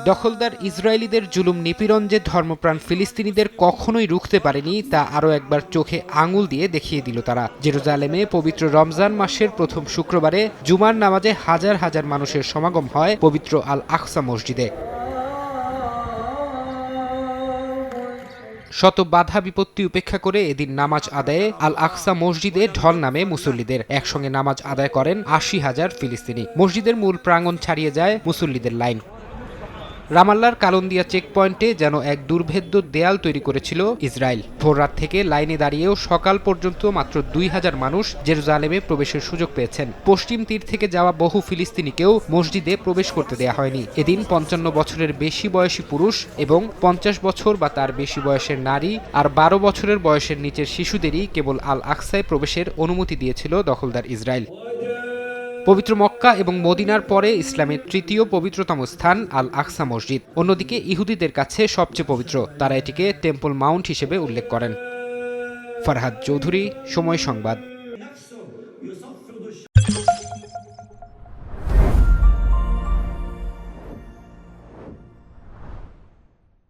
দখলদার ইসরায়েলিদের জুলুম নিপীড়ন যে ধর্মপ্রাণ ফিলিস্তিনিদের কখনোই রুখতে পারেনি তা আরও একবার চোখে আঙুল দিয়ে দেখিয়ে দিল তারা। জেরুজালেমে পবিত্র রমজান মাসের প্রথম শুক্রবারে জুমার নামাজে হাজার হাজার মানুষের সমাগম হয় পবিত্র আল আকসা মসজিদে। শত বাধা বিপত্তি উপেক্ষা করে এদিন নামাজ আদায়ে আল আকসা মসজিদে ঢল নামে মুসল্লিদের। একসঙ্গে নামাজ আদায় করেন ৮০,০০০ ফিলিস্তিনি। মসজিদের মূল প্রাঙ্গণ ছাড়িয়ে যায় মুসল্লিদের লাইন। রামাল্লার কালন্দিয়া চেকপয়েন্টে যেন এক দুর্ভেদ্য দেয়াল তৈরি করেছিল ইসরায়েল। ভোররাত থেকে লাইনে দাঁড়িয়েও সকাল পর্যন্ত মাত্র ২,০০০ মানুষ জেরুজালেমে প্রবেশের সুযোগ পেয়েছেন। পশ্চিম তীর থেকে যাওয়া বহু ফিলিস্তিনিকেও মসজিদে প্রবেশ করতে দেয়া হয়নি। এদিন ৫৫ বছরের বেশি বয়সী পুরুষ এবং ৫০ বছর বা তার বেশি বয়সের নারী আর ১২ বছরের বয়সের নিচের শিশুদেরই কেবল আল আকসায় প্রবেশের অনুমতি দিয়েছিল দখলদার ইসরায়েল। পবিত্র মক্কা এবং মদিনার পরে ইসলামের তৃতীয় পবিত্রতম স্থান আল আকসা মসজিদ। অন্যদিকে ইহুদিদের কাছে সবচেয়ে পবিত্র। তারা এটিকে টেম্পল মাউন্ট হিসেবে উল্লেখ করেন। ফরহাদ চৌধুরী, সময় সংবাদ।